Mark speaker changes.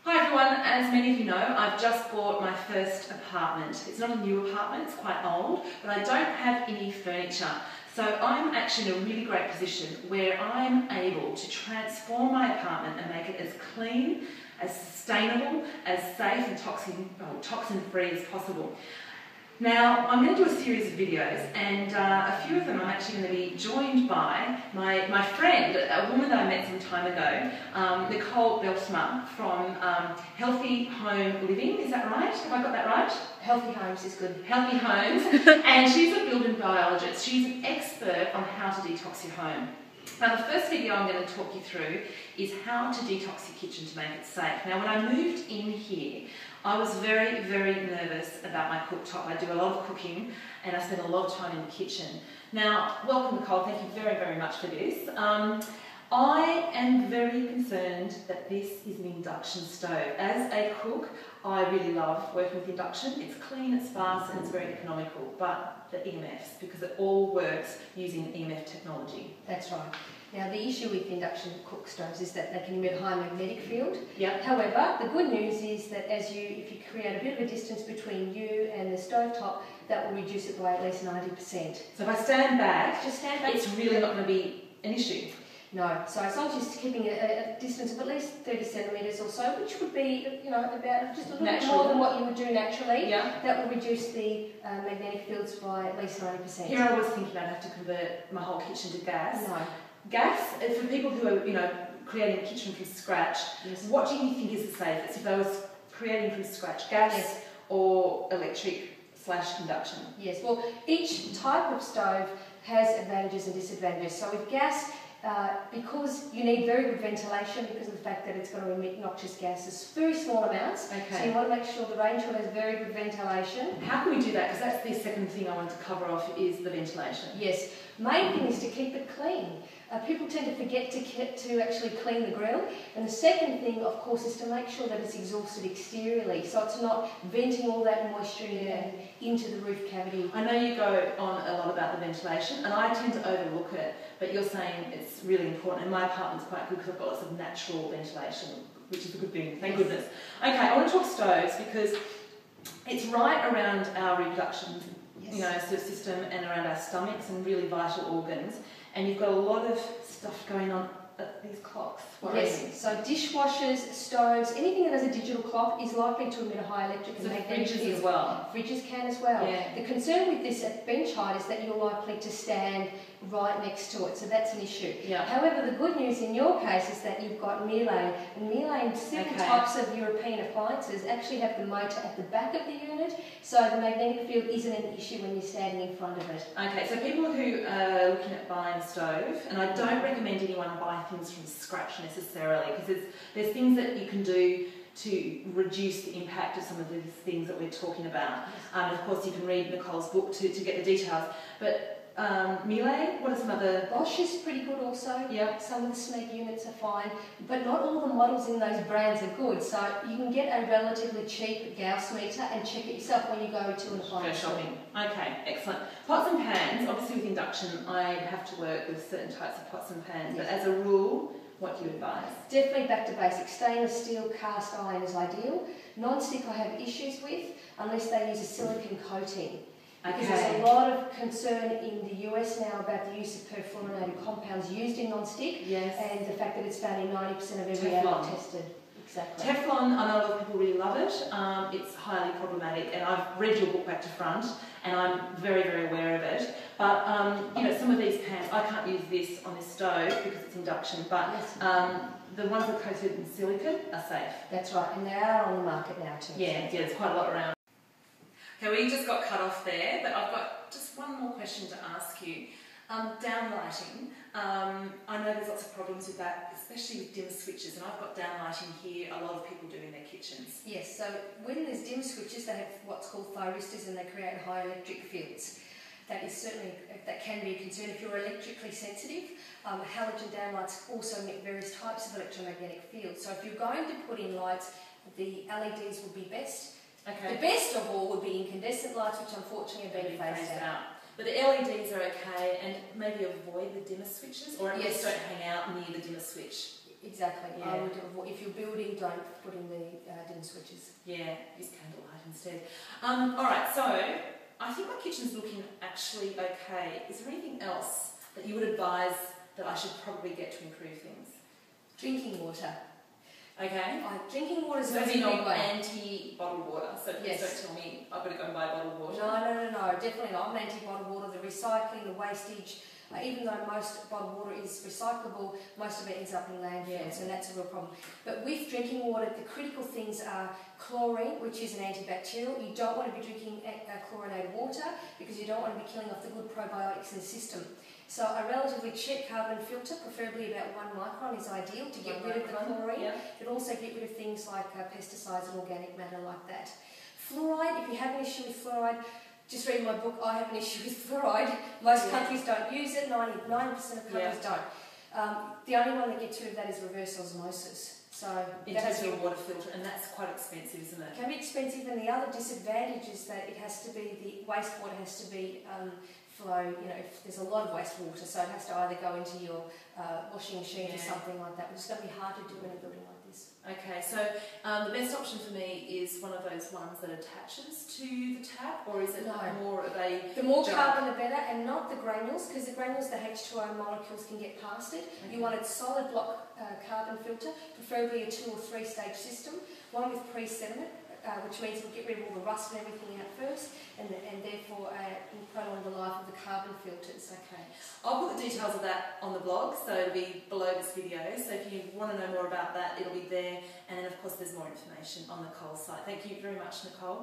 Speaker 1: Hi everyone, as many of you know, I've just bought my first apartment. It's not a new apartment, it's quite old, but I don't have any furniture. So I'm actually in a really great position where I'm able to transform my apartment and make it as clean, as sustainable, as safe and toxin-free as possible. Now, I'm going to do a series of videos, and a few of them I'm actually going to be joined by my friend, a woman that I met some time ago, Nicole Bijlsma from Healthy Home Living. Is that right? Have I got that right?
Speaker 2: Healthy Homes is good.
Speaker 1: Healthy Homes. And she's a building biologist. She's an expert on how to detox your home. Now, the first video I'm going to talk you through is how to detox your kitchen to make it safe. Now, when I moved in here, I was very, very nervous about my cooktop. I do a lot of cooking and I spend a lot of time in the kitchen. Now, welcome Nicole, thank you very, very much for this. I am very concerned that this is an induction stove. As a cook, I really love working with induction. It's clean, it's fast and it's very economical, but the EMFs, because it all works using EMF technology.
Speaker 2: That's right. Now, the issue with induction cook stoves is that they can emit a high magnetic field.
Speaker 1: Yep.
Speaker 2: However, the good news is that if you create a bit of a distance between you and the stove top, that will reduce it by at least 90%.
Speaker 1: So if I stand back,
Speaker 2: just stand back,
Speaker 1: it's really not going to be an issue.
Speaker 2: No, so as long as you're keeping a distance of at least 30 centimetres or so, which would be, about just a little bit more than what you would do naturally, that will reduce the magnetic fields by at least 90%.
Speaker 1: Here I was thinking I'd have to convert my whole kitchen to gas.
Speaker 2: No.
Speaker 1: Gas, for people who are, creating a kitchen from scratch,
Speaker 2: yes.
Speaker 1: What do you think is the safest? If I was creating from scratch, gas or electric/induction?
Speaker 2: Yes, well, each type of stove has advantages and disadvantages. So with gas, because you need very good ventilation because of the fact that it's going to emit noxious gases, very small amounts.
Speaker 1: Okay.
Speaker 2: So you want to make sure the range hood has very good ventilation.
Speaker 1: How can we do that? Because that's the second thing I wanted to cover off is the ventilation.
Speaker 2: Yes. Main thing is to keep it clean. People tend to forget to actually clean the grill. And the second thing, of course, is to make sure that it's exhausted exteriorly, so it's not venting all that moisture into the roof cavity.
Speaker 1: I know you go on a lot about the ventilation, and I tend to overlook it, but you're saying it's really important, and my apartment's quite good because I've got lots of natural ventilation, which is a good thing, thank goodness. Okay, I want to talk stoves because it's right around our reproduction system and around our stomachs and really vital organs. And you've got a lot of stuff going on at these clocks.
Speaker 2: Yes, so dishwashers, stoves, anything that has a digital clock is likely to emit a high electric and magnetic field.
Speaker 1: Fridges as well.
Speaker 2: Fridges can as well.
Speaker 1: Yeah.
Speaker 2: The concern with this at bench height is that you're likely to stand right next to it, so that's an issue.
Speaker 1: Yeah.
Speaker 2: However, the good news in your case is that you've got Miele, and Miele and several types of European appliances actually have the motor at the back of the unit, so the magnetic field isn't an issue when you're standing in front of it.
Speaker 1: Okay, so people who are looking at buying a stove, and I don't recommend anyone buy things from scratch necessarily, because there's things that you can do to reduce the impact of some of these things that we're talking about. Of course, you can read Nicole's book to get the details. But Miele, what are some other...
Speaker 2: Bosch is pretty good also.
Speaker 1: Yep.
Speaker 2: Some of the SMEG units are fine, but not all the models in those brands are good. So you can get a relatively cheap Gauss meter and check it yourself when you go to an appliance store.
Speaker 1: Shopping. Okay, excellent. Pots and pans, obviously with induction, I have to work with certain types of pots and pans, but as a rule, what do you advise?
Speaker 2: Definitely back to basics. Stainless steel, cast iron is ideal. Non-stick I have issues with unless they use a silicone coating. Because there's a lot of concern in the US now about the use of perfluorinated compounds used in non-stick, and the fact that it's found in 90% of every adult tested. Exactly.
Speaker 1: Teflon, I know a lot of people really love it. It's highly problematic, and I've read your book back to front, and I'm very, very aware of it. But some of these pans, I can't use this on this stove because it's induction, but the ones that are coated in silicone are safe.
Speaker 2: That's right, and they are on the market now too.
Speaker 1: Yeah, there's quite a lot around. Okay, we just got cut off there, but I've got just one more question to ask you. Downlighting, I know there's lots of problems with that, especially with dimmer switches, and I've got downlighting here, a lot of people do in their kitchens.
Speaker 2: Yes, so when there's dimmer switches, they have what's called thyristors and they create high electric fields. That can be a concern if you're electrically sensitive. Halogen downlights also emit various types of electromagnetic fields. So if you're going to put in lights, the LEDs would be best.
Speaker 1: Okay.
Speaker 2: The best of all would be incandescent lights, which unfortunately have been phased out.
Speaker 1: But the LEDs are okay, and maybe avoid the dimmer switches, or at least don't hang out near the dimmer switch.
Speaker 2: Exactly.
Speaker 1: Yeah.
Speaker 2: I would avoid, if you're building, don't put in the dim switches.
Speaker 1: Yeah, use candlelight instead. Alright, so I think my kitchen's looking actually okay. Is there anything else that you would advise that I should probably get to improve things?
Speaker 2: Drinking water.
Speaker 1: Okay.
Speaker 2: Drinking water is a
Speaker 1: So
Speaker 2: big
Speaker 1: not
Speaker 2: one.
Speaker 1: anti-bottled water, so please don't tell me I've got to go and buy bottled water.
Speaker 2: No, definitely not. I'm anti-bottled water. The recycling, the wastage, even though most bottled water is recyclable, most of it ends up in landfills, and that's a real problem. But with drinking water, the critical things are chlorine, which is an antibacterial. You don't want to be drinking chlorinated water because you don't want to be killing off the good probiotics in the system. So a relatively cheap carbon filter, preferably about 1 micron, is ideal to get rid of the chlorine.
Speaker 1: Yeah.
Speaker 2: It also get rid of things like pesticides and organic matter like that. Fluoride, if you have an issue with fluoride, just read my book, I have an issue with fluoride. Most countries don't use it, 99% of countries don't. The only one that gets rid of that is reverse osmosis. So
Speaker 1: it has your water filter, and that's quite expensive, isn't it?
Speaker 2: It can be expensive, and the other disadvantage is that it has to be, the wastewater has to be flow, if there's a lot of wastewater, so it has to either go into your washing machine or something like that, which is going to be hard to do in a building like this.
Speaker 1: Okay, so the best option for me is one of those ones that attaches to the tap, or is it more of a...
Speaker 2: The more carbon the better, and not the granules, because the granules, the H2O molecules can get past it. Okay. You want a solid block carbon filter, preferably a 2 or 3 stage system, one with pre-sediment, which means we'll get rid of all the rust and everything out first, and therefore prolong the life of the carbon filters.
Speaker 1: Okay. I'll put the details of that on the blog, so it'll be below this video. So if you want to know more about that, it'll be there. And then of course there's more information on Nicole's site. Thank you very much, Nicole.